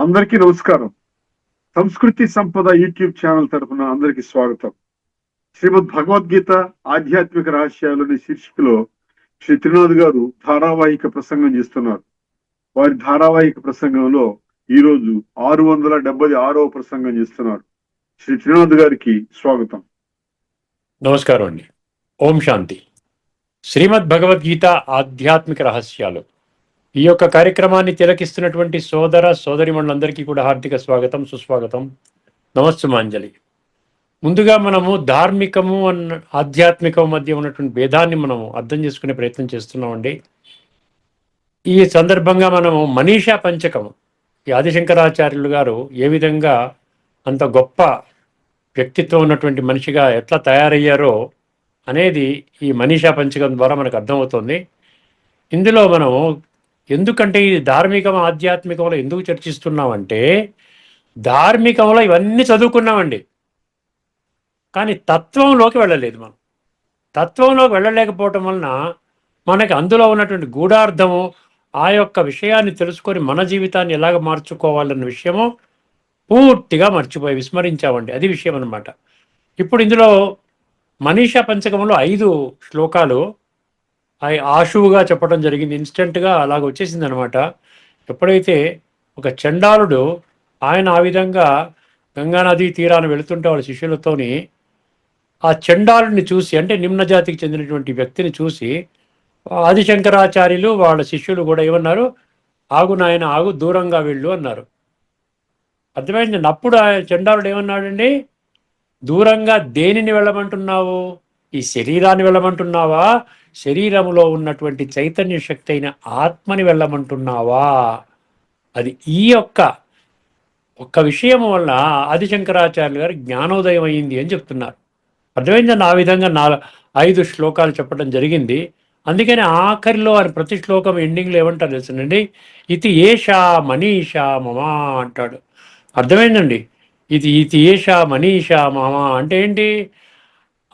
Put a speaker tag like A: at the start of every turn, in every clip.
A: అందరికీ నమస్కారం. సంస్కృతి సంపద యూట్యూబ్ ఛానల్ తరఫున అందరికీ స్వాగతం. శ్రీమద్ భగవద్గీత ఆధ్యాత్మిక రహస్యాలని శీర్షికలో శ్రీ త్రినాథ్ గారు ధారావాహిక ప్రసంగం చేస్తున్నారు. వారి ధారావాహిక ప్రసంగంలో ఈ రోజు 676వ ప్రసంగం చేస్తున్నారు. శ్రీ త్రినాథ్ గారికి స్వాగతం.
B: నమస్కారం అండి. ఓం శాంతి. శ్రీమద్ భగవద్గీత ఆధ్యాత్మిక రహస్యాలు ఈ యొక్క కార్యక్రమాన్ని తిలకిస్తున్నటువంటి సోదర సోదరిమణులందరికీ కూడా హార్దిక స్వాగతం, సుస్వాగతం, నమస్సుమాంజలి. ముందుగా మనము ధార్మికము ఆధ్యాత్మికము మధ్య ఉన్నటువంటి భేదాన్ని మనము అర్థం చేసుకునే ప్రయత్నం చేస్తున్నామండి. ఈ సందర్భంగా మనము మనీషా పంచకము, ఈ ఆదిశంకరాచార్యులు గారు ఏ విధంగా అంత గొప్ప వ్యక్తిత్వం ఉన్నటువంటి మనిషిగా ఎట్లా తయారయ్యారో అనేది ఈ మనీషా పంచకం ద్వారా మనకు అర్థమవుతుంది. ఇందులో మనం ఎందుకంటే ఇది ధార్మికం ఆధ్యాత్మికంలో ఎందుకు చర్చిస్తున్నామంటే, ధార్మికంలో ఇవన్నీ చదువుకున్నామండి, కానీ తత్వంలోకి వెళ్ళలేదు. మనం తత్వంలోకి వెళ్ళలేకపోవటం వలన మనకి అందులో ఉన్నటువంటి గూఢార్థము, ఆ యొక్క విషయాన్ని తెలుసుకొని మన జీవితాన్ని ఎలాగ మార్చుకోవాలన్న విషయము పూర్తిగా విస్మరించామండి. అది విషయం అన్నమాట. ఇప్పుడు ఇందులో మనీషా పంచకంలో 5 శ్లోకాలు ఆశువుగా చెప్పడం జరిగింది. ఇన్స్టెంట్గా అలాగ వచ్చేసింది అనమాట. ఎప్పుడైతే ఒక చండాలుడు ఆయన ఆ విధంగా గంగానదీ తీరాన వెళుతుంటే వాళ్ళ శిష్యులతోని ఆ చండాలుడిని చూసి, అంటే నిమ్న జాతికి చెందినటువంటి వ్యక్తిని చూసి ఆదిశంకరాచార్యులు వాళ్ళ శిష్యులు కూడా ఏమన్నారు, ఆగు నాయన ఆగు, దూరంగా వెళ్ళు అన్నారు. అర్థమైందండి. అప్పుడు ఆ చండాలుడు ఏమన్నాడండి, దూరంగా దేనిని వెళ్ళమంటున్నావు? ఈ శరీరాన్ని వెళ్ళమంటున్నావా? శరీరంలో ఉన్నటువంటి చైతన్య శక్తి అయిన ఆత్మని వెళ్ళమంటున్నావా? అది ఈ ఒక్క విషయం వల్ల ఆదిశంకరాచార్యులు గారు జ్ఞానోదయం అయింది అని చెప్తున్నారు. అర్థమైందని ఆ విధంగా 5 శ్లోకాలు చెప్పడం జరిగింది. అందుకని ఆఖరిలో ఆయన ప్రతి శ్లోకం ఎండింగ్లో ఏమంటారు తెలుసునండి, ఇది ఏషా మనీషా మమా అంటాడు. అర్థమైందండి. ఇది ఏషా మనీషా మమా అంటే ఏంటి?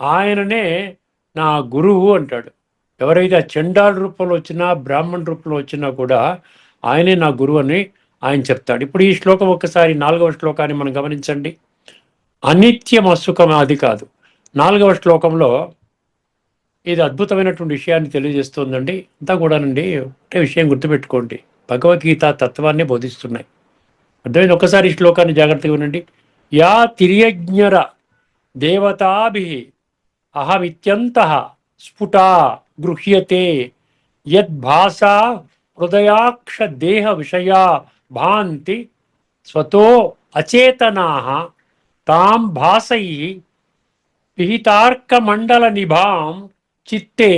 B: ఆయననే నా గురువు అంటాడు. ఎవరైతే ఆ చండాల రూపంలో వచ్చినా బ్రాహ్మణ రూపంలో వచ్చినా కూడా ఆయనే నా గురువు అని ఆయన చెప్తాడు. ఇప్పుడు ఈ శ్లోకం ఒక్కసారి 4వ శ్లోకాన్ని మనం గమనించండి. అనిత్యం అసుఖం అది కాదు. 4వ శ్లోకంలో ఇది అద్భుతమైనటువంటి విషయాన్ని తెలియజేస్తుందండి. అంతా కూడానండి ఒకటే విషయం గుర్తుపెట్టుకోండి, భగవద్గీత తత్వాన్ని బోధిస్తున్నాయి. అర్థమైంది. ఒక్కసారి ఈ శ్లోకాన్ని జాగ్రత్తగా వినండి. యా తిర్యజ్ఞర దేవతాభి అహమిత్యంతః స్ఫుటా గృహ్యతే యద్భాసా హృదయాక్ష దేహ విషయా భాంతి స్వతో అచేతనాః తాం భాసై పిహితార్కమండల నిభాం చిత్తే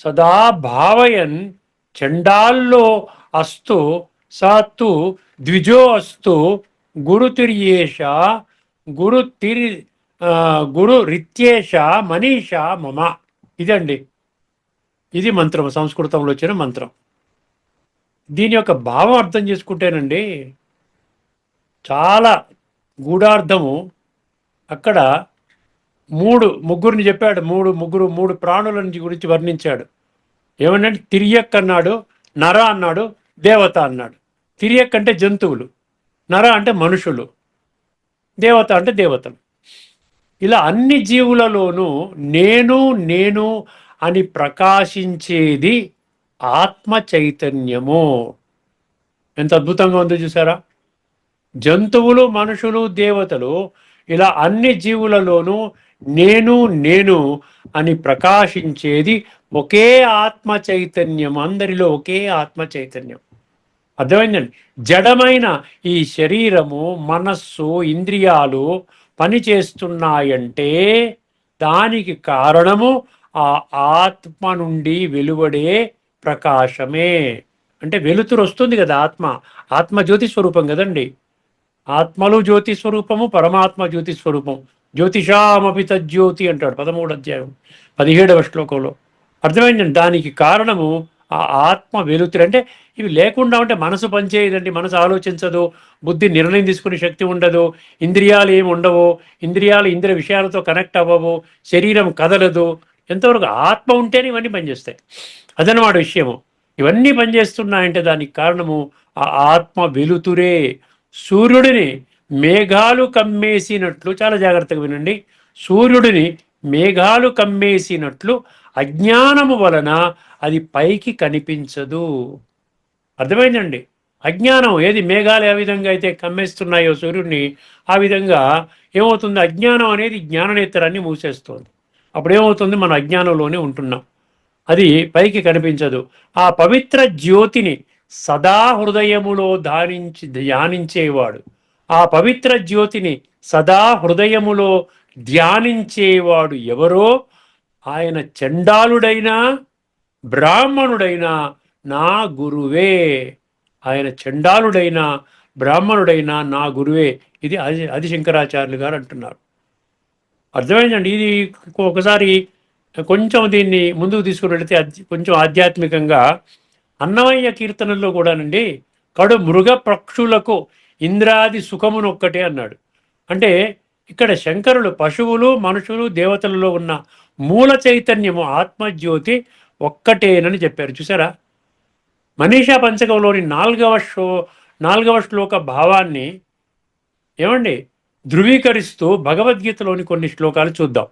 B: సదా భావయన్ చండాల్లో అస్తు సతు ద్విజో అస్తు గురుతిర్యేష గురు రిత్యేష మనీషా మమ. ఇదండి, ఇది మంత్రం, సంస్కృతంలో వచ్చిన మంత్రం. దీని యొక్క భావం అర్థం చేసుకుంటేనండి చాలా గూఢార్థము. అక్కడ ముగ్గురిని చెప్పాడు. మూడు ప్రాణుల గురించి వర్ణించాడు. ఏమన్నాడు? తిరియక్ అన్నాడు, నర అన్నాడు, దేవత అన్నాడు. తిరియక్ అంటే జంతువులు, నర అంటే మనుషులు, దేవత అంటే దేవతలు. ఇలా అన్ని జీవులలోనూ నేను అని ప్రకాశించేది ఆత్మ చైతన్యము. ఎంత అద్భుతంగా ఉందో చూసారా? జంతువులు, మనుషులు, దేవతలు, ఇలా అన్ని జీవులలోనూ నేను అని ప్రకాశించేది ఒకే ఆత్మ చైతన్యం. అందరిలో ఒకే ఆత్మ చైతన్యం. అర్థమైందండి. జడమైన ఈ శరీరము, మనస్సు, ఇంద్రియాలు పనిచేస్తున్నాయంటే దానికి కారణము ఆ ఆత్మ నుండి వెలువడే ప్రకాశమే. అంటే వెలుతురు వస్తుంది కదా, ఆత్మ జ్యోతి స్వరూపం కదండి. ఆత్మలు జ్యోతి స్వరూపము, పరమాత్మ జ్యోతి స్వరూపం. జ్యోతిషామపి తజ్జ్యోతి అంటాడు 13వ అధ్యాయం 17వ శ్లోకంలో. అర్థమైందండి. దానికి కారణము ఆ ఆత్మ వెలుతురు. అంటే ఇవి లేకుండా ఉంటే మనసు పనిచేయదండి. మనసు ఆలోచించదు, బుద్ధి నిర్ణయం తీసుకునే శక్తి ఉండదు, ఇంద్రియాలు ఏమి ఉండవు, ఇంద్రియాలు ఇంద్రియ విషయాలతో కనెక్ట్ అవ్వవు, శరీరం కదలదు. ఎంతవరకు ఆత్మ ఉంటేనే ఇవన్నీ పనిచేస్తాయి. అదనమాట విషయము. ఇవన్నీ పనిచేస్తున్నాయంటే దానికి కారణము ఆ ఆత్మ వెలుతురే. సూర్యుడిని మేఘాలు కమ్మేసినట్లు, చాలా జాగ్రత్తగా వినండి, సూర్యుడిని మేఘాలు కమ్మేసినట్లు అజ్ఞానము వలన అది పైకి కనిపించదు. అర్థమైందండి? అజ్ఞానం ఏది మేఘాలు ఏ విధంగా అయితే కమ్మేస్తున్నాయో సూర్యుడిని, ఆ విధంగా ఏమవుతుంది, అజ్ఞానం అనేది జ్ఞాననేత్రాన్ని మూసేస్తుంది. అప్పుడు ఏమవుతుంది, మన అజ్ఞానంలోనే ఉంటున్నాం, అది పైకి కనిపించదు. ఆ పవిత్ర జ్యోతిని సదా హృదయములో ధ్యానించేవాడు, ఆ పవిత్ర జ్యోతిని సదా హృదయములో ధ్యానించేవాడు ఎవరో, ఆయన చండాలుడైనా బ్రాహ్మణుడైనా నా గురువే. ఆయన చండాలుడైనా బ్రాహ్మణుడైనా నా గురువే. ఇది ఆది శంకరాచార్యులు గారు అంటున్నారు. అర్థమైందండి? ఇది ఒకసారి కొంచెం దీన్ని ముందుకు తీసుకుని కొంచెం ఆధ్యాత్మికంగా అన్నమయ్య కీర్తనల్లో కూడానండి, కడు మృగ పక్షులకు ఇంద్రాది సుఖమునొక్కటే అన్నాడు. అంటే ఇక్కడ శంకరులు పశువులు మనుషులు దేవతలలో ఉన్న మూల చైతన్యము ఆత్మజ్యోతి ఒక్కటేనని చెప్పారు. చూసారా? మనీషా పంచకంలోని నాలుగవ శ్లోక భావాన్ని ఏమండి ధృవీకరిస్తూ భగవద్గీతలోని కొన్ని శ్లోకాలు చూద్దాం.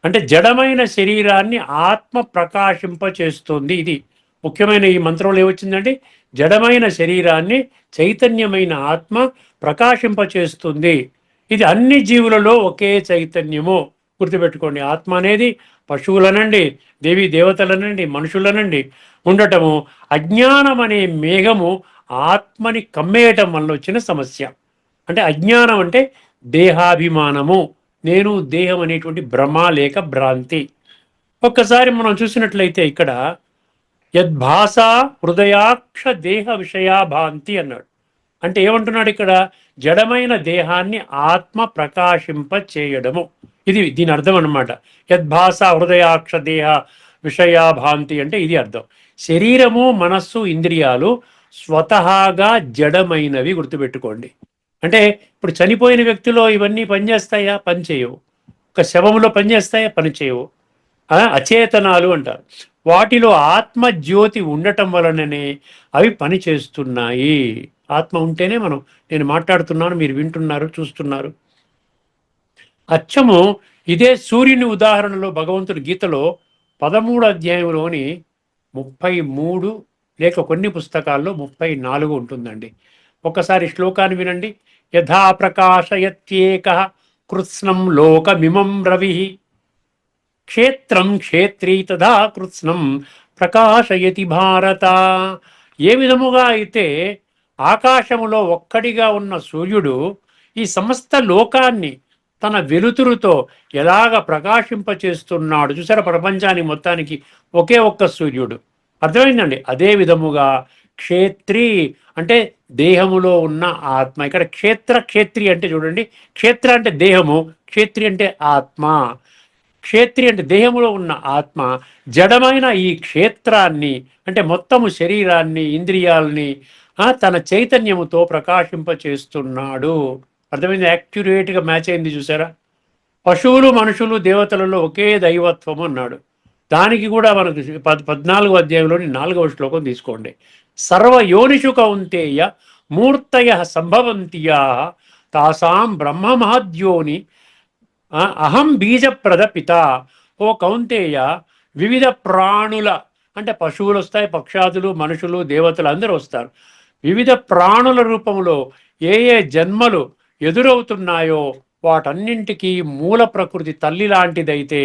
B: అంటే జడమైన శరీరాన్ని ఆత్మ ప్రకాశింప చేస్తుంది. ఇది ముఖ్యమైన ఈ మంత్రంలో ఏమొచ్చిందండి? జడమైన శరీరాన్ని చైతన్యమైన ఆత్మ ప్రకాశింప చేస్తుంది. ఇది అన్ని జీవులలో ఒకే చైతన్యము. గుర్తుపెట్టుకోండి, ఆత్మ అనేది పశువులనండి, దేవీ దేవతలనండి, మనుషులనండి ఉండటము అజ్ఞానం అనే మేఘము ఆత్మని కమ్మేయటం వల్ల వచ్చిన సమస్య. అంటే అజ్ఞానం అంటే దేహాభిమానము, నేను దేహం అనేటువంటి భ్రమ లేక భ్రాంతి. ఒక్కసారి మనం చూసినట్లయితే ఇక్కడ యద్భాష హృదయాక్ష దేహ విషయా భాంతి అన్నాడు. అంటే ఏమంటున్నాడు ఇక్కడ? జడమైన దేహాన్ని ఆత్మ ప్రకాశింప చేయడము, ఇది దీని అర్థం అన్నమాట. యద్భాష హృదయాక్ష దేహ విషయా భాంతి అంటే ఇది అర్థం. శరీరము మనస్సు ఇంద్రియాలు స్వతహాగా జడమైనవి, గుర్తుపెట్టుకోండి. అంటే ఇప్పుడు చనిపోయిన వ్యక్తిలో ఇవన్నీ పనిచేస్తాయా? పనిచేయవు. ఒక శవంలో పనిచేస్తాయా? పనిచేయవు. అచేతనాలు అంటారు. వాటిలో ఆత్మ జ్యోతి ఉండటం వలననే అవి పని చేస్తున్నాయి. ఆత్మ ఉంటేనే నేను మాట్లాడుతున్నాను, మీరు వింటున్నారు, చూస్తున్నారు. అచ్చము ఇదే సూర్యుని ఉదాహరణలో భగవంతుడు గీతలో 13 అధ్యాయంలోని 33 లేక కొన్ని పుస్తకాల్లో 34 ఉంటుందండి. ఒక్కసారి శ్లోకాన్ని వినండి. యథా ప్రకాశయత్యేక కృత్స్నం లోకమిమం రవి క్షేత్రం క్షేత్రీ తథా కృత్స్నం ప్రకాశయతి భారత. ఏ విధముగా అయితే ఆకాశములో ఒక్కడిగా ఉన్న సూర్యుడు ఈ సమస్త లోకాన్ని తన వెలుతురుతో ఎలాగ ప్రకాశింపచేస్తున్నాడు, చూసారా? ప్రపంచానికి మొత్తానికి ఒకే ఒక్క సూర్యుడు. అర్థమైందండి? అదే విధముగా క్షేత్రి అంటే దేహములో ఉన్న ఆత్మ. ఇక్కడ క్షేత్రి అంటే చూడండి, క్షేత్ర అంటే దేహము, క్షేత్రి అంటే ఆత్మ. క్షేత్రి అంటే దేహములో ఉన్న ఆత్మ జడమైన ఈ క్షేత్రాన్ని అంటే మొత్తము శరీరాన్ని ఇంద్రియాలని తన చైతన్యముతో ప్రకాశింపచేస్తున్నాడు. అర్థమైంది? యాక్యురేట్గా మ్యాచ్ అయింది. చూసారా? పశువులు మనుషులు దేవతలలో ఒకే దైవత్వము అన్నాడు. దానికి కూడా మనకు 14వ అధ్యాయంలోని 4వ శ్లోకం తీసుకోండి. సర్వయోనిషు కౌంతేయ మూర్తయ సంభవంతియా తాసాం బ్రహ్మ మహద్యోని అహం బీజప్రద పిత. ఓ కౌంతేయ, వివిధ ప్రాణుల అంటే పశువులు వస్తాయి, పక్షాదులు, మనుషులు, దేవతలు అందరూ వస్తారు. వివిధ ప్రాణుల రూపంలో ఏ ఏ జన్మలు ఎదురవుతున్నాయో వాటన్నింటికీ మూల ప్రకృతి తల్లి లాంటిదైతే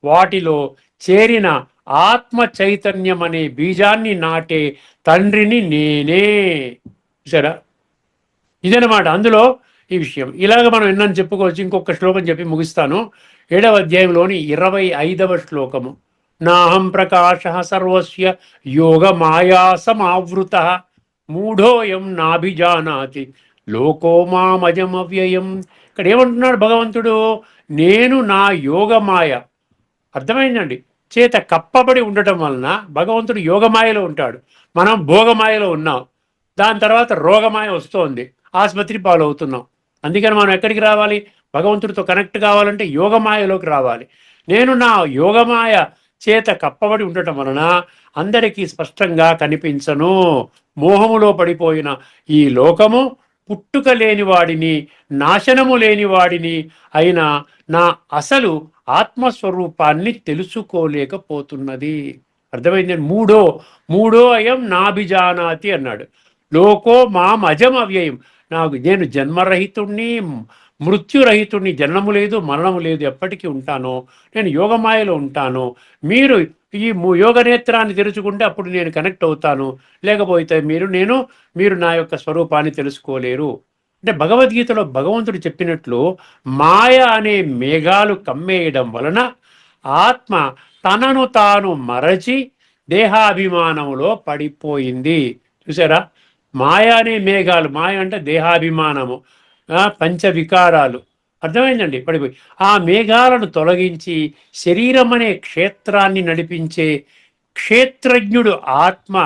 B: వాటిలో చేరిన ఆత్మ చైతన్యం అనే బీజాన్ని నాటే తండ్రిని నేనే. సరే, ఇదనమాట అందులో ఈ విషయం. ఇలాగ మనం ఎన్నని చెప్పుకోవచ్చు. ఇంకొక శ్లోకం చెప్పి ముగిస్తాను. 7వ అధ్యాయంలోని 25వ శ్లోకము. నాహం ప్రకాశ సర్వస్య యోగ మాయా సమావృత మూఢోయం నాభిజానాతి లోకో మామజం అవ్యయం. ఇక్కడ ఏమంటున్నాడు భగవంతుడు? నేను నా యోగమాయ, అర్థమైందండి, చేత కప్పబడి ఉండటం వలన భగవంతుడు యోగమాయలో ఉంటాడు. మనం భోగమాయలో ఉన్నాం. దాని తర్వాత రోగమాయ వస్తోంది, ఆసుపత్రి పాలవుతున్నాం. అందుకని మనం ఎక్కడికి రావాలి? భగవంతుడితో కనెక్ట్ కావాలంటే యోగమాయలోకి రావాలి. నేను నా యోగమాయ చేత కప్పబడి ఉండటం వలన అందరికీ స్పష్టంగా కనిపించను. మోహములో పడిపోయిన ఈ లోకము పుట్టుక లేనివాడిని, నాశనము లేనివాడిని అయిన నా అసలు ఆత్మస్వరూపాన్ని తెలుసుకోలేకపోతున్నది. అర్థమైందండి. మూడో అయం నాభిజానాతి అన్నాడు. లోకో మాం అజం అవ్యయం. నేను జన్మరహితుణ్ణి, మృత్యురహితుణ్ణి, జన్మము లేదు మరణము లేదు, ఎప్పటికీ ఉంటాను, నేను యోగమాయలో ఉంటాను. మీరు ఈ యోగ నేత్రాన్ని తెరుచుకుంటే అప్పుడు నేను కనెక్ట్ అవుతాను, లేకపోతే మీరు నా యొక్క స్వరూపాన్ని తెలుసుకోలేరు. అంటే భగవద్గీతలో భగవంతుడు చెప్పినట్లు మాయ అనే మేఘాలు కమ్మేయడం వలన ఆత్మ తనను తాను మరచి దేహాభిమానములో పడిపోయింది. చూసారా? మాయ అనే మేఘాలు, మాయ అంటే దేహాభిమానము, పంచవికారాలు, అర్థమైందండి, పడిపోయి ఆ మేఘాలను తొలగించి శరీరం అనే క్షేత్రాన్ని నడిపించే క్షేత్రజ్ఞుడు ఆత్మ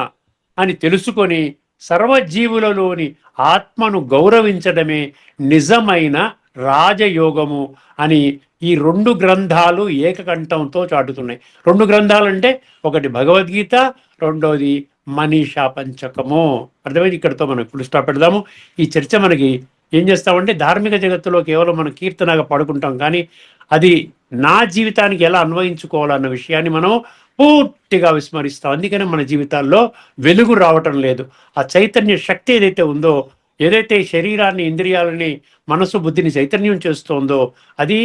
B: అని తెలుసుకొని సర్వజీవులలోని ఆత్మను గౌరవించడమే నిజమైన రాజయోగము అని ఈ 2 గ్రంథాలు ఏకకంఠంతో చాటుతున్నాయి. 2 గ్రంథాలు అంటే ఒకటి భగవద్గీత, రెండోది మనీషా పంచకము. అర్థమైంది? ఇక్కడితో మనం ఫుల్ స్టాప్ పెడదాము. ఈ చర్చ మనకి ఏం చేస్తామంటే ధార్మిక జగత్తులో కేవలం మనం కీర్తనగా పడుకుంటాం, కానీ అది నా జీవితానికి ఎలా అన్వయించుకోవాలన్న విషయాన్ని మనం పూర్తిగా విస్మరిస్తాం. అందుకనే మన జీవితాల్లో వెలుగు రావటం లేదు. ఆ చైతన్య శక్తి ఏదైతే ఉందో, ఏదైతే శరీరాన్ని, ఇంద్రియాలని, మనసు, బుద్ధిని చైతన్యం చేస్తోందో అది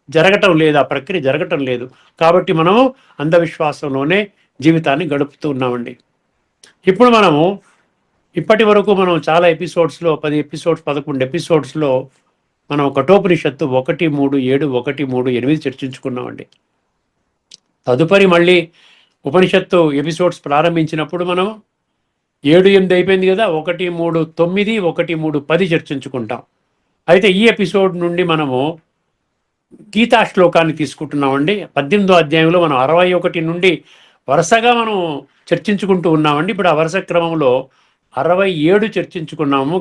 B: జరగటం లేదు, ఆ ప్రక్రియ జరగటం లేదు. కాబట్టి మనము అంధవిశ్వాసంలోనే జీవితాన్ని గడుపుతూ ఉన్నామండి. ఇప్పుడు మనము ఇప్పటి వరకు మనం చాలా ఎపిసోడ్స్లో 10 ఎపిసోడ్స్ 11 ఎపిసోడ్స్లో మనం కఠోపనిషత్తు 1, 3, 7, 1, 3, 8 చర్చించుకున్నామండి. తదుపరి మళ్ళీ ఉపనిషత్తు ఎపిసోడ్స్ ప్రారంభించినప్పుడు మనం 7, 8 అయిపోయింది కదా, 1, 3, 9, 1, 3, 10 చర్చించుకుంటాం. అయితే ఈ ఎపిసోడ్ నుండి మనము గీతా శ్లోకాన్ని తీసుకుంటున్నామండి. 18వ అధ్యాయంలో మనం 61 నుండి వరుసగా మనం చర్చించుకుంటూ ఉన్నామండి. ఇప్పుడు ఆ వరుస క్రమంలో 67 చర్చించుకున్నాము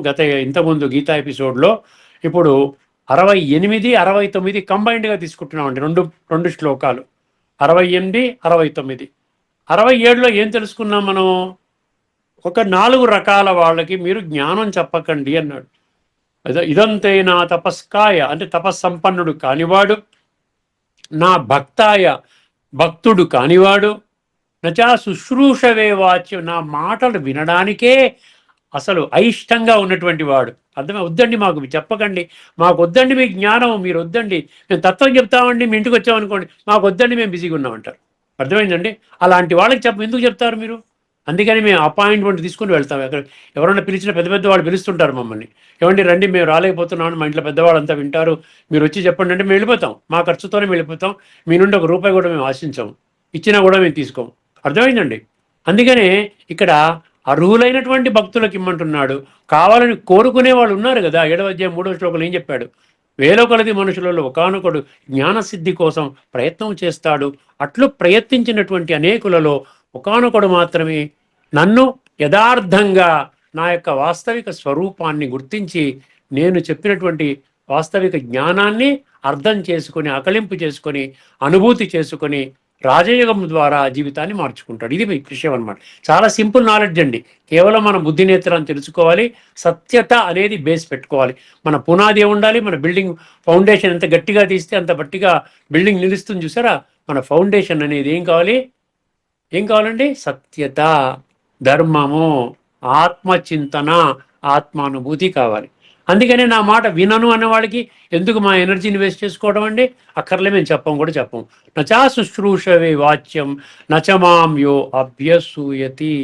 B: ఇంతకుముందు గీతా ఎపిసోడ్లో. ఇప్పుడు 68, 69 కంబైన్డ్గా తీసుకుంటున్నామండి, రెండు శ్లోకాలు, 68, 69. 67లో ఏం తెలుసుకున్నాం మనం? ఒక 4 రకాల వాళ్ళకి మీరు జ్ఞానం చెప్పకండి అన్నాడు. ఇదంతే నా తపస్కాయ, అంటే తపస్సంపన్నుడు కానివాడు, నా భక్తాయ, భక్తుడు కానివాడు, నచా శుశ్రూషవే వాచ్యం, నా మాటలు వినడానికే అసలు అయిష్టంగా ఉన్నటువంటి వాడు. అర్థమే? వద్దండి మాకు చెప్పకండి, మాకు వద్దండి మీ జ్ఞానం, మీరు వద్దండి, మేము తత్వం చెప్తామండి, మీ ఇంటికి వచ్చామనుకోండి, మాకు వద్దండి, మేము బిజీగా ఉన్నామంటారు. అర్థమైందండి? అలాంటి వాళ్ళకి ఎందుకు చెప్తారు మీరు? అందుకని మేము అపాయింట్మెంట్ తీసుకుని వెళ్తాం. ఎవరైనా పిలిచిన పెద్ద వాళ్ళు పిలుస్తుంటారు మమ్మల్ని, ఏమండి రండి, మేము రాలేకపోతున్నామని, మా ఇంట్లో పెద్దవాళ్ళంతా వింటారు, మీరు వచ్చి చెప్పండి అంటే మేము వెళ్ళిపోతాం. మా ఖర్చుతోనే వెళ్ళిపోతాం. మీ నుండి ₹1 కూడా మేము ఆశించాము, ఇచ్చినా కూడా మేము తీసుకోము. అర్థమైందండి? అందుకనే ఇక్కడ అర్హులైనటువంటి భక్తులకు ఇమ్మంటున్నాడు. కావాలని కోరుకునే వాళ్ళు ఉన్నారు కదా. 7వ అధ్యాయం 3వ శ్లోకంలో ఏం చెప్పాడు? వేల కొలది మనుషులలో ఒకానొకడు జ్ఞానసిద్ధి కోసం ప్రయత్నం చేస్తాడు. అట్లు ప్రయత్నించినటువంటి అనేకులలో ఒకానొకడు మాత్రమే నన్ను యథార్థంగా, నా యొక్క వాస్తవిక స్వరూపాన్ని గుర్తించి, నేను చెప్పినటువంటి వాస్తవిక జ్ఞానాన్ని అర్థం చేసుకొని, ఆకలింపు చేసుకొని, అనుభూతి చేసుకొని రాజయోగం ద్వారా జీవితాన్ని మార్చుకుంటాడు. ఇది విషయం అనమాట. చాలా సింపుల్ నాలెడ్జ్ అండి. కేవలం మన బుద్ధి నేత్రాన్ని తెలుసుకోవాలి, సత్యత అనేది బేస్ పెట్టుకోవాలి. మన పునాది ఉండాలి. మన బిల్డింగ్ ఫౌండేషన్ ఎంత గట్టిగా తీస్తే అంత గట్టిగా బిల్డింగ్ నిలుస్తుంది. చూసారా? మన ఫౌండేషన్ అనేది ఏం కావాలండి? సత్యత, ధర్మము, ఆత్మచింతన, ఆత్మానుభూతి కావాలి. అందుకనే నా మాట వినను అన్న వాళ్ళకి ఎందుకు మా ఎనర్జీని వేస్ట్ చేసుకోవడం అండి? అక్కర్లే, మేము చెప్పం. నచా శుశ్రూషవే వాచ్యం నచమాం యో అభ్యసూయతి.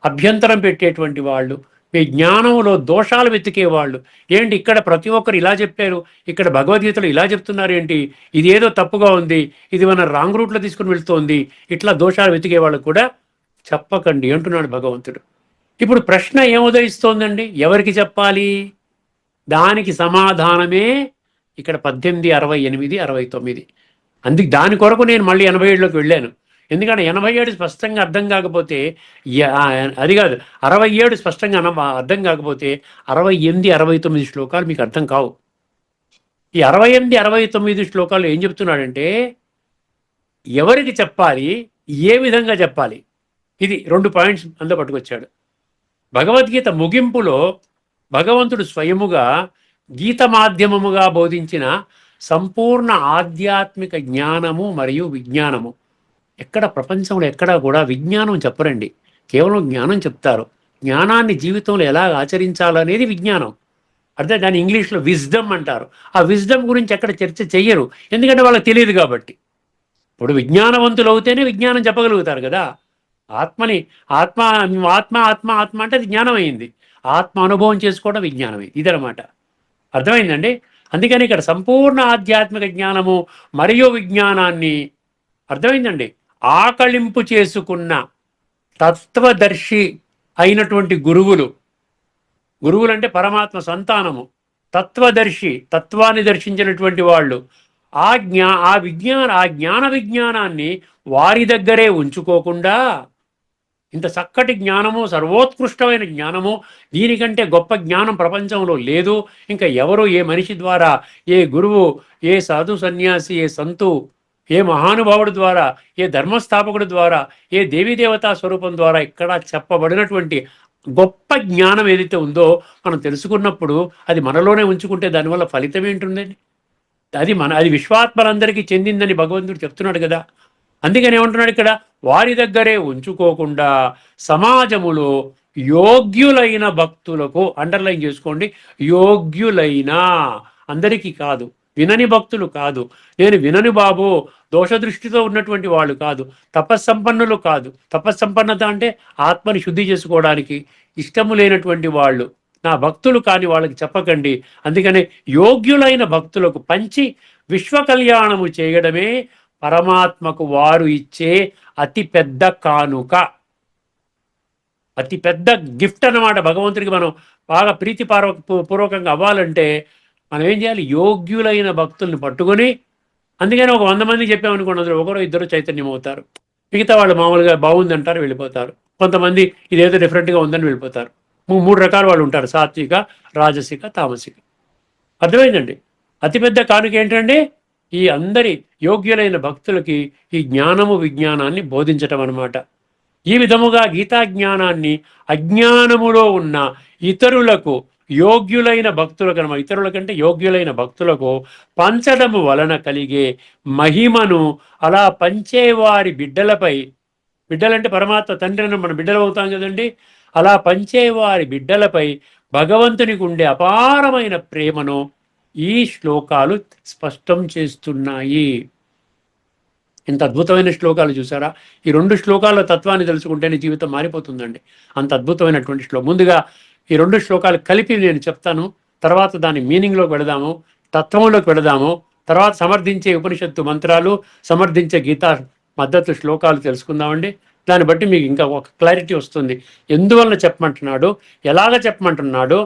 B: అభ్యంతరం పెట్టేటువంటి వాళ్ళు, మీ జ్ఞానంలో దోషాలు వెతికేవాళ్ళు, ఏంటి ఇక్కడ ప్రతి ఒక్కరు ఇలా చెప్పారు, ఇక్కడ భగవద్గీతలో ఇలా చెప్తున్నారు ఏంటి, ఇది ఏదో తప్పుగా ఉంది, ఇది మన రాంగ్ రూట్లో తీసుకుని వెళ్తోంది, ఇట్లా దోషాలు వెతికే వాళ్ళు కూడా చెప్పకండి అంటున్నాడు భగవంతుడు. ఇప్పుడు ప్రశ్న ఏముదయిస్తోందండి? ఎవరికి చెప్పాలి? దానికి సమాధానమే ఇక్కడ 18, 68, 69. దాని కొరకు నేను మళ్ళీ 87లోకి వెళ్ళాను. ఎందుకంటే 87 స్పష్టంగా అర్థం కాకపోతే, అది కాదు, 67 స్పష్టంగా అర్థం కాకపోతే 68, 69 శ్లోకాలు మీకు అర్థం కావు. ఈ 68, 69 శ్లోకాలు ఏం చెప్తున్నాడంటే ఎవరికి చెప్పాలి, ఏ విధంగా చెప్పాలి, ఇది 2 పాయింట్స్ అందులో పట్టుకొచ్చాడు. భగవద్గీత ముగింపులో భగవంతుడు స్వయముగా గీత మాధ్యమముగా బోధించిన సంపూర్ణ ఆధ్యాత్మిక జ్ఞానము మరియు విజ్ఞానము. ఎక్కడ ప్రపంచంలో ఎక్కడా కూడా విజ్ఞానం చెప్పరండి, కేవలం జ్ఞానం చెప్తారు. జ్ఞానాన్ని జీవితంలో ఎలా ఆచరించాలనేది విజ్ఞానం. అర్థం, దాన్ని ఇంగ్లీష్లో విజ్డమ్ అంటారు. ఆ విజ్డమ్ గురించి ఎక్కడ చర్చ చెయ్యరు, ఎందుకంటే వాళ్ళకి తెలియదు కాబట్టి. ఇప్పుడు విజ్ఞానవంతులు అవుతేనే విజ్ఞానం చెప్పగలుగుతారు కదా. ఆత్మని ఆత్మ ఆత్మ ఆత్మ ఆత్మ అంటే అది జ్ఞానం అయింది. ఆత్మ అనుభవం చేసుకోవడం విజ్ఞానమే, ఇదనమాట. అర్థమైందండి. అందుకని ఇక్కడ సంపూర్ణ ఆధ్యాత్మిక జ్ఞానము మరియు విజ్ఞానాన్ని, అర్థమైందండి, ఆకళింపు చేసుకున్న తత్వదర్శి అయినటువంటి గురువులు. గురువులు అంటే పరమాత్మ సంతానము. తత్వదర్శి, తత్వాన్ని దర్శించినటువంటి వాళ్ళు ఆ జ్ఞాన విజ్ఞానాన్ని వారి దగ్గరే ఉంచుకోకుండా, ఇంత చక్కటి జ్ఞానము, సర్వోత్కృష్టమైన జ్ఞానము, దీనికంటే గొప్ప జ్ఞానం ప్రపంచంలో లేదు. ఇంకా ఎవరు, ఏ మనిషి ద్వారా, ఏ గురువు, ఏ సాధు సన్యాసి, ఏ సంతు, ఏ మహానుభావుడి ద్వారా, ఏ ధర్మస్థాపకుడి ద్వారా, ఏ దేవతా స్వరూపం ద్వారా ఇక్కడ చెప్పబడినటువంటి గొప్ప జ్ఞానం ఏదైతే ఉందో మనం తెలుసుకున్నప్పుడు అది మనలోనే ఉంచుకుంటే దానివల్ల ఫలితం ఏంటుందండి? అది విశ్వాత్మలందరికీ చెందిందని భగవంతుడు చెప్తున్నాడు కదా. అందుకని ఏమంటున్నాడు ఇక్కడ, వారి దగ్గరే ఉంచుకోకుండా సమాజములో యోగ్యులైన భక్తులకు, అండర్లైన్ చేసుకోండి, యోగ్యులైన, అందరికీ కాదు, వినని భక్తులు కాదు, నేను వినని బాబు, దోషదృష్టితో ఉన్నటువంటి వాళ్ళు కాదు, తపస్సంపన్నులు కాదు. తపస్సంపన్నత అంటే ఆత్మని శుద్ధి చేసుకోవడానికి ఇష్టము లేనటువంటి వాళ్ళు నా భక్తులు కాని వాళ్ళకి చెప్పకండి. అందుకనే యోగ్యులైన భక్తులకు పంచి విశ్వ కళ్యాణము చేయడమే పరమాత్మకు వారు ఇచ్చే అతి పెద్ద కానుక, అతి పెద్ద గిఫ్ట్ అన్నమాట. భగవంతుడికి మనం బాగా పూర్వకంగా అవ్వాలంటే మనం ఏం చేయాలి? యోగ్యులైన భక్తుల్ని పట్టుకొని, అందుకని ఒక 100 మంది చెప్పామనుకోండి, అందులో ఒకరో ఇద్దరు చైతన్యం అవుతారు, మిగతా వాళ్ళు మామూలుగా బాగుంది అంటారు, వెళ్ళిపోతారు. కొంతమంది ఇదేదో డిఫరెంట్గా ఉందని వెళ్ళిపోతారు. 3 రకాల వాళ్ళు ఉంటారు, సాత్విక, రాజసిక, తామసిక. అర్థమైందండి. అతిపెద్ద కానుక ఏంటంటే ఈ అందరి యోగ్యులైన భక్తులకి ఈ జ్ఞానము విజ్ఞానాన్ని బోధించటం అన్నమాట. ఈ విధముగా గీతా జ్ఞానాన్ని అజ్ఞానములో ఉన్న ఇతరులకు, యోగ్యులైన భక్తులకు అనమాట, ఇతరులకంటే యోగ్యులైన భక్తులకు పంచడము వలన కలిగే మహిమను అలా పంచేవారి బిడ్డలపై, బిడ్డలంటే పరమాత్మ తండ్రిని మన బిడ్డలు అవుతాం కదండి, అలా పంచేవారి బిడ్డలపై భగవంతునికి ఉండే అపారమైన ప్రేమను ఈ శ్లోకాలు స్పష్టం చేస్తున్నాయి. ఇంత అద్భుతమైన శ్లోకాలు చూసారా? ఈ 2 శ్లోకాల తత్వాన్ని తెలుసుకుంటేనే జీవితం మారిపోతుందండి. అంత అద్భుతమైనటువంటి శ్లోకం. ముందుగా ఈ 2 శ్లోకాలు కలిపి నేను చెప్తాను, తర్వాత దాని మీనింగ్లోకి వెళదాము, తత్వంలోకి వెళదాము, తర్వాత సమర్థించే ఉపనిషత్తు మంత్రాలు, సమర్థించే గీతా మద్దతు శ్లోకాలు తెలుసుకుందామండి. దాన్ని బట్టి మీకు ఇంకా ఒక క్లారిటీ వస్తుంది. ఎందువల్ల చెప్పమంటున్నాడు, ఎలాగ చెప్పమంటున్నాడు,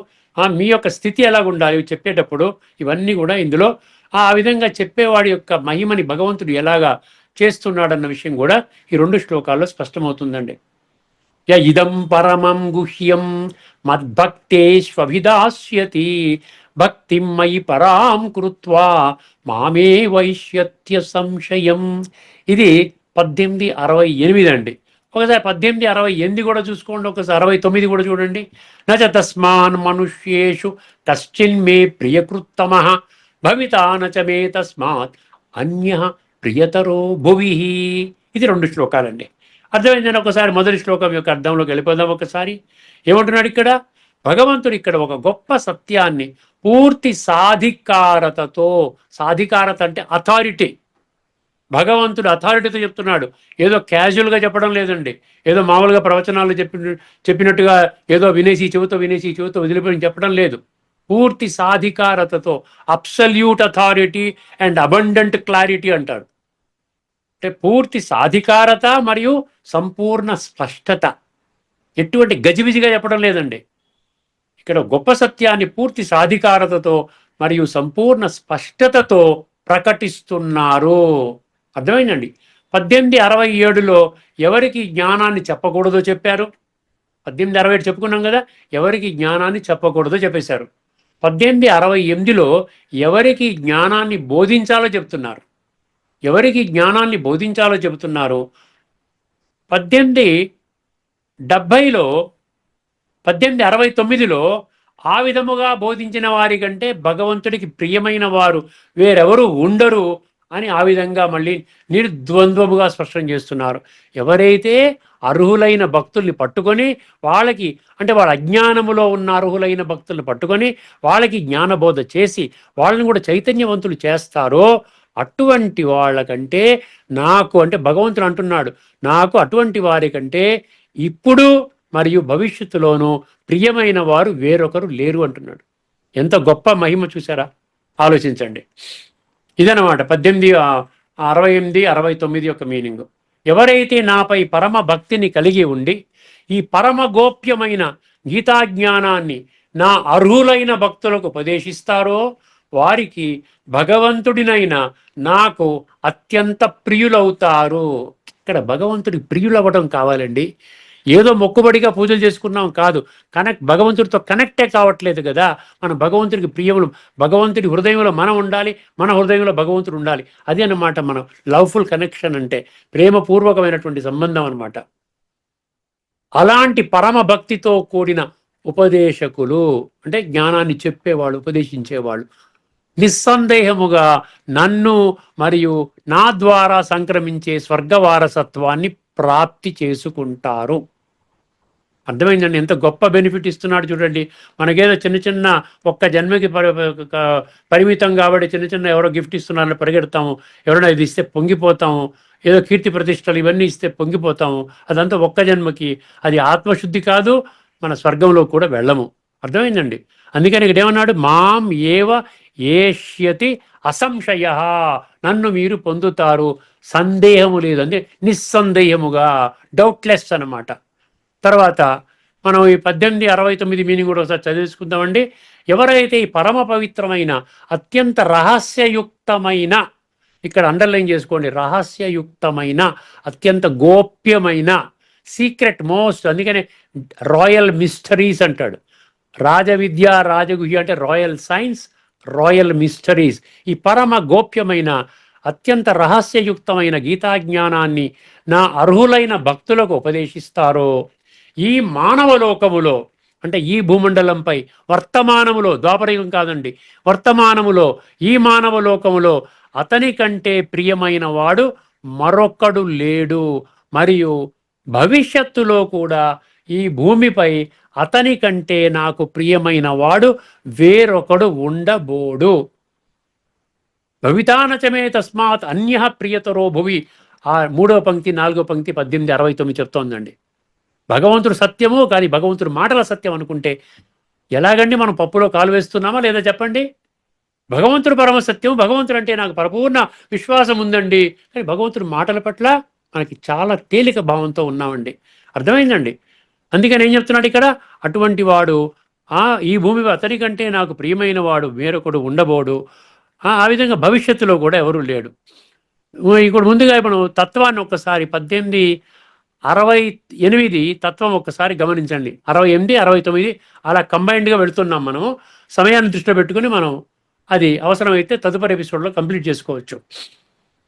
B: మీ యొక్క స్థితి ఎలాగ ఉండాలి చెప్పేటప్పుడు, ఇవన్నీ కూడా ఇందులో ఆ విధంగా చెప్పేవాడి యొక్క మహిమని భగవంతుడు ఎలాగా చేస్తున్నాడన్న విషయం కూడా ఈ 2 శ్లోకాల్లో స్పష్టమవుతుందండి. ఇదం పరమం గుహ్యం మద్భక్తేష్వభిదాస్యతి భక్తిం మయి పరాం కృత్వా మామే వైష్యత్య సంశయం. ఇది 1868 అండి. ఒకసారి 1868 కూడా చూసుకోండి, ఒకసారి 69 కూడా చూడండి. నచ తస్మాన్ మనుష్యేషు కశ్చిన్మే ప్రియకృత్తమః భవితా నచ మే తస్మాత్ అన్య ప్రియతరో భువి. ఇది 2 శ్లోకాలండి. అర్థమైందని ఒకసారి మొదటి శ్లోకం యొక్క అర్థంలోకి వెళ్ళిపోదాం. ఒకసారి ఏమంటున్నాడు ఇక్కడ భగవంతుడు? ఇక్కడ ఒక గొప్ప సత్యాన్ని పూర్తి సాధికారతతో, సాధికారత అంటే అథారిటీ, భగవంతుడు అథారిటీతో చెప్తున్నాడు. ఏదో క్యాజువల్గా చెప్పడం లేదండి, ఏదో మామూలుగా ప్రవచనాలు చెప్పినట్టుగా ఏదో వినేసి చెవితో వదిలిపోయి చెప్పడం లేదు. పూర్తి సాధికారతతో, absolute authority and abundant clarity అంటాడు. అంటే పూర్తి సాధికారత మరియు సంపూర్ణ స్పష్టత, ఎటువంటి గజిబిజిగా చెప్పడం లేదండి. ఇక్కడ గొప్ప సత్యాన్ని పూర్తి సాధికారతతో మరియు సంపూర్ణ స్పష్టతతో ప్రకటిస్తున్నారు. అర్థమైందండి. 1867లో ఎవరికి జ్ఞానాన్ని చెప్పకూడదో చెప్పారు. 1867 చెప్పుకున్నాం కదా, ఎవరికి జ్ఞానాన్ని చెప్పకూడదో చెప్పేశారు. 1868లో ఎవరికి జ్ఞానాన్ని బోధించాలో చెప్తున్నారు. ఎవరికి జ్ఞానాన్ని బోధించాలో చెబుతున్నారు. 1870లో 1869లో ఆ విధముగా బోధించిన వారి కంటే భగవంతుడికి ప్రియమైన వారు వేరెవరు ఉండరు అని ఆ విధంగా మళ్ళీ నిర్ద్వంద్వముగా స్పష్టం చేస్తున్నారు. ఎవరైతే అర్హులైన భక్తుల్ని పట్టుకొని వాళ్ళకి, అంటే వాళ్ళ అజ్ఞానములో ఉన్న అర్హులైన భక్తుల్ని పట్టుకొని వాళ్ళకి జ్ఞానబోధ చేసి వాళ్ళని కూడా చైతన్యవంతులు చేస్తారో అటువంటి వాళ్ళకంటే నాకు, అంటే భగవంతుడు అంటున్నాడు, నాకు అటువంటి వారి కంటే ఇప్పుడు మరియు భవిష్యత్తులోనూ ప్రియమైన వారు వేరొకరు లేరు అంటున్నాడు. ఎంత గొప్ప మహిమ చూసారా, ఆలోచించండి. ఇదనమాట 68, 69 యొక్క మీనింగ్. ఎవరైతే నాపై పరమ భక్తిని కలిగి ఉండి ఈ పరమ గోప్యమైన గీతాజ్ఞానాన్ని నా అర్హులైన భక్తులకు ఉపదేశిస్తారో వారికి భగవంతుడినైన నాకు అత్యంత ప్రియులవుతారు. ఇక్కడ భగవంతుడి ప్రియులవ్వడం కావాలండి. ఏదో మొక్కుబడిగా పూజలు చేసుకున్నాం కాదు, భగవంతుడితో కనెక్టే కావట్లేదు కదా. మనం భగవంతుడికి ప్రియములు, భగవంతుడి హృదయంలో మనం ఉండాలి, మన హృదయంలో భగవంతుడు ఉండాలి. అదే అన్నమాట మనం లవ్ఫుల్ కనెక్షన్ అంటే, ప్రేమపూర్వకమైనటువంటి సంబంధం అన్నమాట. అలాంటి పరమ భక్తితో కూడిన ఉపదేశకులు అంటే జ్ఞానాన్ని చెప్పేవాళ్ళు, ఉపదేశించేవాళ్ళు నిస్సందేహముగా నన్ను మరియు నా ద్వారా సంక్రమించే స్వర్గవారసత్వాన్ని ప్రాప్తి చేసుకుంటారు. అర్థమైందండి? ఎంత గొప్ప బెనిఫిట్ ఇస్తున్నాడు చూడండి. మనకేదో చిన్న చిన్న ఒక్క జన్మకి పరిమితం కాబట్టి చిన్న చిన్న ఎవరో గిఫ్ట్ ఇస్తున్నారని పరిగెడతాము, ఎవరైనా ఇది ఇస్తే పొంగిపోతాము, ఏదో కీర్తి ప్రతిష్టలు ఇవన్నీ ఇస్తే పొంగిపోతాము. అదంతా ఒక్క జన్మకి, అది ఆత్మశుద్ధి కాదు, మన స్వర్గంలో కూడా వెళ్ళము. అర్థమైందండి? అందుకని ఇక్కడ ఏమన్నాడు, మాం ఏవ ఏష్యతి అసంశయ, నన్ను మీరు పొందుతారు, సందేహము లేదు, అంటే నిస్సందేహముగా, డౌట్లెస్ అన్నమాట. తర్వాత మనం ఈ 68, 69 మీనింగ్ కూడా ఒకసారి చదివేసుకుందామండి. ఎవరైతే ఈ పరమ పవిత్రమైన అత్యంత రహస్యయుక్తమైన, ఇక్కడ అండర్లైన్ చేసుకోండి, రహస్యయుక్తమైన అత్యంత గోప్యమైన, సీక్రెట్ మోస్ట్, అందుకనే రాయల్ మిస్టరీస్ అంటాడు. రాజవిద్య రాజగుహ్య అంటే రాయల్ సైన్స్, రాయల్ మిస్టరీస్. ఈ పరమ గోప్యమైన అత్యంత రహస్యయుక్తమైన గీతాజ్ఞానాన్ని నా అర్హులైన భక్తులకు ఉపదేశిస్తారో ఈ మానవ లోకములో, అంటే ఈ భూమండలంపై వర్తమానములో, ద్వాపరయుగం కాదండి, వర్తమానములో ఈ మానవ లోకములో అతని కంటే ప్రియమైన వాడు మరొక్కడు లేడు, మరియు భవిష్యత్తులో కూడా ఈ భూమిపై అతని కంటే నాకు ప్రియమైన వాడు వేరొకడు ఉండబోడు. భవితానచమే తస్మాత్ అన్యః ప్రియతరో భువి. ఆ 3వ పంక్తి 4వ పంక్తి 18, 69 చెప్తోందండి. భగవంతుడు సత్యము, కానీ భగవంతుడు మాటల సత్యం అనుకుంటే ఎలాగండి మనం పప్పులో కాలు వేస్తున్నామా లేదా చెప్పండి? భగవంతుడు పరమ సత్యం, భగవంతుడు అంటే నాకు పరిపూర్ణ విశ్వాసం ఉందండి, కానీ భగవంతుడు మాటల పట్ల మనకి చాలా తేలిక భావంతో ఉన్నామండి. అర్థమైందండి? అందుకని ఏం చెప్తున్నాడు ఇక్కడ, అటువంటి వాడు ఈ భూమి అతని కంటే నాకు ప్రియమైన వాడు వేరొకడు ఉండబోడు, ఆ విధంగా భవిష్యత్తులో కూడా ఎవరు లేడు. ఇక్కడ ముందుగా మనం తత్వాన్ని ఒక్కసారి 68 తత్వం ఒక్కసారి గమనించండి. 68, 69 అలా కంబైన్డ్గా వెళుతున్నాం. మనము సమయాన్ని దృష్టిలో పెట్టుకుని మనం అది అవసరమైతే తదుపరి ఎపిసోడ్లో కంప్లీట్ చేసుకోవచ్చు.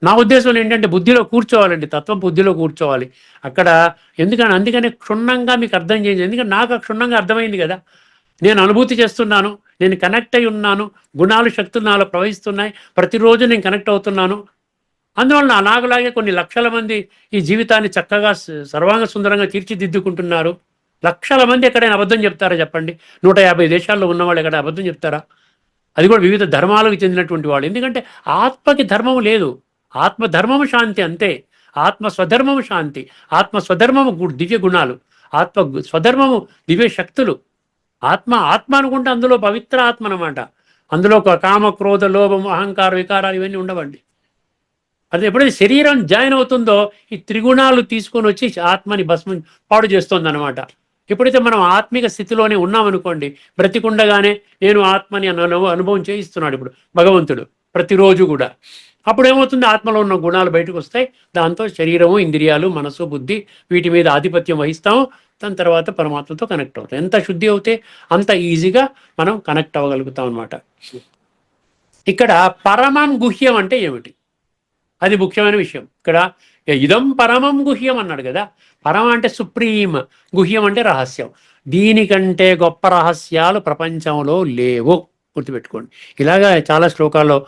B: నా ఉద్దేశం ఏంటంటే బుద్ధిలో కూర్చోవాలండి, తత్వం బుద్ధిలో కూర్చోవాలి అక్కడ. అందుకనే క్షుణ్ణంగా మీకు అర్థం చేయండి. ఎందుకంటే నాకు క్షుణ్ణంగా అర్థమైంది కదా, నేను అనుభూతి చేస్తున్నాను, నేను కనెక్ట్ అయి ఉన్నాను, గుణాలు శక్తులు నాలో ప్రవహిస్తున్నాయి, ప్రతిరోజు నేను కనెక్ట్ అవుతున్నాను. అందువలన నాకులాగే కొన్ని లక్షల మంది ఈ జీవితాన్ని చక్కగా సర్వాంగ సుందరంగా తీర్చిదిద్దుకుంటున్నారు. లక్షల మంది ఎక్కడైనా అబద్ధం చెప్తారా చెప్పండి? 150 దేశాల్లో ఉన్నవాళ్ళు ఎక్కడ అబద్ధం చెప్తారా? అది కూడా వివిధ ధర్మాలకు చెందినటువంటి వాళ్ళు. ఎందుకంటే ఆత్మకి ధర్మము లేదు, ఆత్మ ధర్మము శాంతి అంతే. ఆత్మ స్వధర్మము శాంతి, ఆత్మ స్వధర్మము దివ్య గుణాలు, ఆత్మ స్వధర్మము దివ్య శక్తులు. ఆత్మ అనుకుంటే అందులో పవిత్ర ఆత్మ అన్నమాట. అందులో కామ క్రోధ లోభము అహంకార వికారాలు ఇవన్నీ ఉండవండి. అది ఎప్పుడైతే శరీరం జాయిన్ అవుతుందో ఈ త్రిగుణాలు తీసుకొని వచ్చి ఆత్మని భస్మం పాడు చేస్తుంది అనమాట. ఎప్పుడైతే మనం ఆత్మిక స్థితిలోనే ఉన్నామనుకోండి, బ్రతికుండగానే నేను ఆత్మని అనుభవం చేయిస్తున్నాడు ఇప్పుడు భగవంతుడు ప్రతిరోజు కూడా. అప్పుడు ఏమవుతుంది, ఆత్మలో ఉన్న గుణాలు బయటకు వస్తాయి. దాంతో శరీరము, ఇంద్రియాలు, మనసు, బుద్ధి వీటి మీద ఆధిపత్యం వహిస్తాము. దాని తర్వాత పరమాత్మతో కనెక్ట్ అవుతాం. ఎంత శుద్ధి అవుతే అంత ఈజీగా మనం కనెక్ట్ అవ్వగలుగుతాం అనమాట. ఇక్కడ పరమం గుహ్యం అంటే ఏమిటి? అది ముఖ్యమైన విషయం. ఇక్కడ ఇదం పరమం గుహ్యం అన్నాడు కదా. పరమ అంటే సుప్రీం, గుహ్యం అంటే రహస్యం. దీనికంటే గొప్ప రహస్యాలు ప్రపంచంలో లేవు, గుర్తుపెట్టుకోండి. ఇలాగా చాలా శ్లోకాల్లో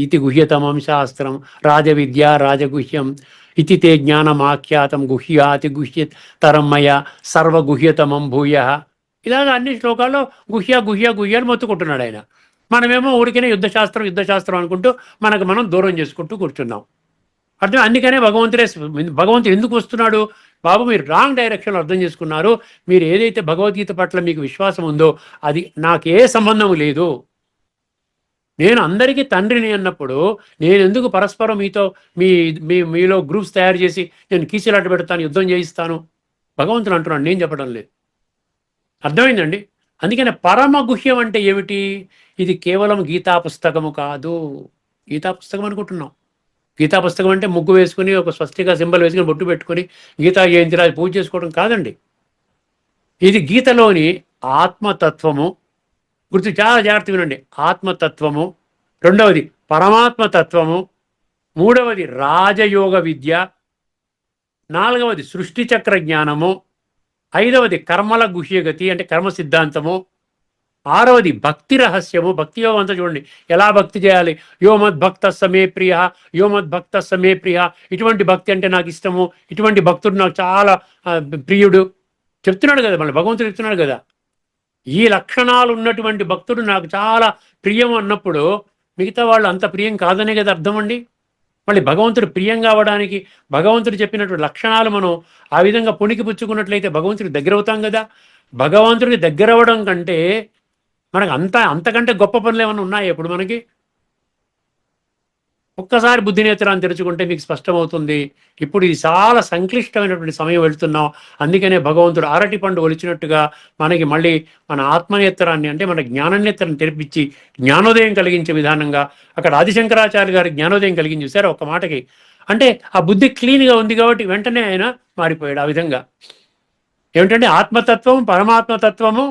B: ఇతి గుహ్యతమం శాస్త్రం రాజవిద్య రాజగుహ్యం ఇతి తే జ్ఞానమాఖ్యాతం గుహ్యాతి గుహ్యతరం మయ సర్వగుహ్యతమం భూయ. ఇలాగ అన్ని శ్లోకాల్లో గుహ్య గుహ్య గుహ్యాలు మొత్తుకుంటున్నాడు ఆయన. మనమేమో ఊరికనే యుద్ధశాస్త్రం అనుకుంటూ మనకు మనం దూరం చేసుకుంటూ కూర్చున్నాం. అర్థం. అందుకనే భగవంతుడు ఎందుకు వస్తున్నాడు? బాబు, మీరు రాంగ్ డైరెక్షన్లో అర్థం చేసుకున్నారు. మీరు ఏదైతే భగవద్గీత పట్ల మీకు విశ్వాసం ఉందో అది నాకే సంబంధం లేదు. నేను అందరికీ తండ్రిని అన్నప్పుడు నేను ఎందుకు పరస్పరం మీలో గ్రూప్స్ తయారు చేసి నేను కీచులాట పెడతాను, యుద్ధం చేయిస్తాను? భగవంతుడు అంటున్నాడు, నేను చెప్పడం లేదు. అర్థమైందండి? అందుకనే పరమ గుహ్యం అంటే ఏమిటి? ఇది కేవలం గీతా పుస్తకము కాదు. గీతా పుస్తకం అనుకుంటున్నాం. గీతా పుస్తకం అంటే ముగ్గు వేసుకుని ఒక స్వస్తిక సింబల్ వేసుకుని బొట్టు పెట్టుకుని గీతా జయంతి రాజు పూజ చేసుకోవడం కాదండి. ఇది గీతలోని ఆత్మతత్వము. చాలా జాగ్రత్త వినండి. ఆత్మతత్వము, రెండవది పరమాత్మతత్వము, మూడవది రాజయోగ విద్య, నాలుగవది సృష్టి చక్ర జ్ఞానము, ఐదవది కర్మల గుహ్యగతి అంటే కర్మ సిద్ధాంతము, ఆరవది భక్తి రహస్యము. భక్తి యోగం అంతా చూడండి, ఎలా భక్తి చేయాలి. యోమద్భక్త సమే ప్రియ, యోమద్భక్త సమే ప్రియ. ఇటువంటి భక్తి అంటే నాకు ఇష్టము, ఇటువంటి భక్తుడు నాకు చాలా ప్రియుడు చెప్తున్నాడు కదా. మళ్ళీ భగవంతుడు చెప్తున్నాడు కదా, ఈ లక్షణాలు ఉన్నటువంటి భక్తుడు నాకు చాలా ప్రియం అన్నప్పుడు మిగతా వాళ్ళు అంత ప్రియం కాదనే కదా అర్థం అండి. మళ్ళీ భగవంతుడు ప్రియం కావడానికి భగవంతుడు చెప్పినటువంటి లక్షణాలు మనం ఆ విధంగా పుణికి పుచ్చుకున్నట్లయితే భగవంతుడికి దగ్గర అవుతాం కదా. భగవంతుడికి దగ్గర అవ్వడం కంటే మనకు అంతకంటే గొప్ప పనులు ఏమైనా ఉన్నాయా ఇప్పుడు మనకి? ఒక్కసారి బుద్ధి నేత్రాన్ని తెరుచుకుంటే మీకు స్పష్టమవుతుంది. ఇప్పుడు ఇది చాలా సంక్లిష్టమైనటువంటి సమయం వెళుతున్నాం. అందుకనే భగవంతుడు అరటి పండు ఒలిచినట్టుగా మనకి మళ్ళీ మన ఆత్మనేత్రాన్ని అంటే మన జ్ఞాననేత్రాన్ని తెరిపించి జ్ఞానోదయం కలిగించే విధానంగా అక్కడ ఆదిశంకరాచార్య గారి జ్ఞానోదయం కలిగించి చూసారా ఒక్క మాటకి. అంటే ఆ బుద్ధి క్లీన్గా ఉంది కాబట్టి వెంటనే ఆయన మారిపోయాడు. ఆ విధంగా ఏమిటంటే ఆత్మతత్వం, పరమాత్మతత్వము,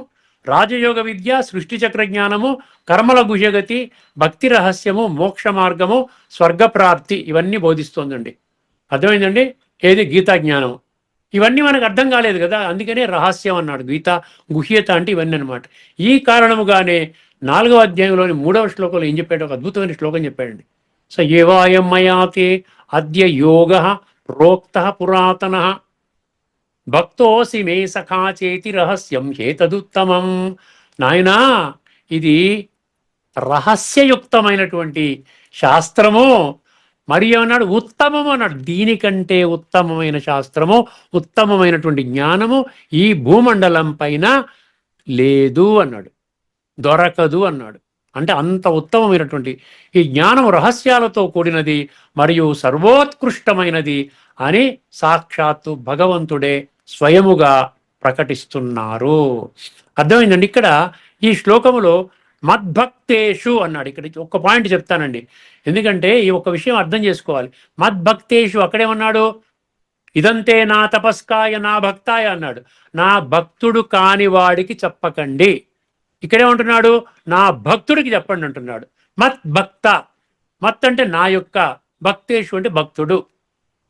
B: రాజయోగ విద్య, సృష్టి చక్ర జ్ఞానము, కర్మల గుహ్యగతి, భక్తి రహస్యము, మోక్ష మార్గము, స్వర్గప్రాప్తి ఇవన్నీ బోధిస్తోందండి. అర్థమైందండి? ఏది గీతా జ్ఞానం. ఇవన్నీ మనకు అర్థం కాలేదు కదా, అందుకనే రహస్యం అన్నాడు. గీత గుహ్యత అంటే ఇవన్నీ అనమాట. ఈ కారణముగానే 4వ అధ్యాయంలోని 3వ శ్లోకంలో ఏం చెప్పాడు? ఒక అద్భుతమైన శ్లోకం చెప్పాడండి. స ఏవాయం మయాతే అద్య యోగ ప్రోక్త పురాతన భక్తోసి మే సఖా చేతి రహస్యం హేతదుత్తమం. నాయనా, ఇది రహస్యయుక్తమైనటువంటి శాస్త్రము. మరి అన్నాడు ఉత్తమము అన్నాడు. దీనికంటే ఉత్తమమైన శాస్త్రము, ఉత్తమమైనటువంటి జ్ఞానము ఈ భూమండలం పైన లేదు అన్నాడు, దొరకదు అన్నాడు. అంటే అంత ఉత్తమమైనటువంటి ఈ జ్ఞానం రహస్యాలతో కూడినది మరియు సర్వోత్కృష్టమైనది అని సాక్షాత్తు భగవంతుడే స్వయముగా ప్రకటిస్తున్నారు. అర్థమైందండి? ఇక్కడ ఈ శ్లోకములో మద్భక్తేషు అన్నాడు. ఇక్కడ ఒక్క పాయింట్ చెప్తానండి, ఎందుకంటే ఈ ఒక్క విషయం అర్థం చేసుకోవాలి. మద్భక్తేషు అక్కడేమన్నాడు? ఇదంతే నా తపస్కాయ నా భక్తాయ అన్నాడు. నా భక్తుడు కాని వాడికి చెప్పకండి. ఇక్కడేమంటున్నాడు? నా భక్తుడికి చెప్పండి అంటున్నాడు. మత్ భక్త, మత్ అంటే నా యొక్క, భక్తేషు అంటే భక్తుడు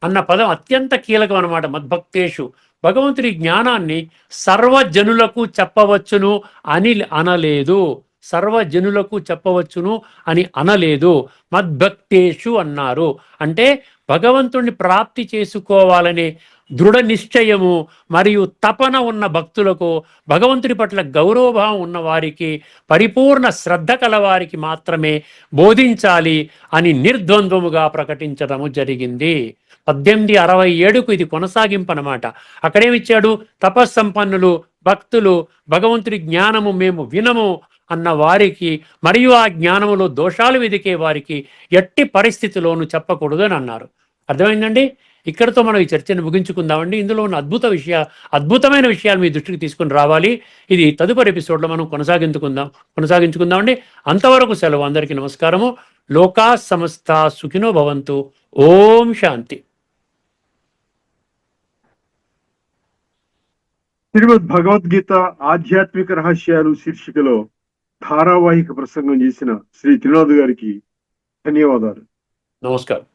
B: అన్న పదం అత్యంత కీలకం అన్నమాట. మద్భక్తేషు భగవంతుడి జ్ఞానాన్ని సర్వజనులకు చెప్పవచ్చును అని అనలేదు. సర్వజనులకు చెప్పవచ్చును అని అనలేదు. మద్భక్తేషు అన్నారు. అంటే భగవంతుడిని ప్రాప్తి చేసుకోవాలనే దృఢ నిశ్చయము మరియు తపన ఉన్న భక్తులకు, భగవంతుడి పట్ల గౌరవభావం ఉన్న వారికి, పరిపూర్ణ శ్రద్ధ కలవారికి మాత్రమే బోధించాలి అని నిర్ద్వంద్వముగా ప్రకటించడము జరిగింది. 1867కు ఇది కొనసాగింపు అన్నమాట. అక్కడేమిచ్చాడు? తపస్సంపన్నులు, భక్తులు, భగవంతుడి జ్ఞానము మేము వినము అన్న వారికి మరియు ఆ జ్ఞానములో దోషాలు వెదికే వారికి ఎట్టి పరిస్థితిలోనూ చెప్పకూడదు అని అన్నారు. అర్థమైందండి? ఇక్కడితో మనం ఈ చర్చను ముగించుకుందామండి. ఇందులో ఉన్న అద్భుతమైన విషయాలు మీ దృష్టికి తీసుకుని రావాలి. ఇది తదుపరి ఎపిసోడ్లో మనం కొనసాగించుకుందామండి. అంతవరకు సెలవు. అందరికీ నమస్కారము. లోకా సమస్తా సుఖినో భవంతు. ఓం శాంతి.
A: శ్రీమద్ భగవద్గీత ఆధ్యాత్మిక రహస్యాలు శీర్షికలో ధారావాహిక ప్రసంగం చేసిన శ్రీ త్రినాథ్ గారికి ధన్యవాదాలు.
B: నమస్కారం.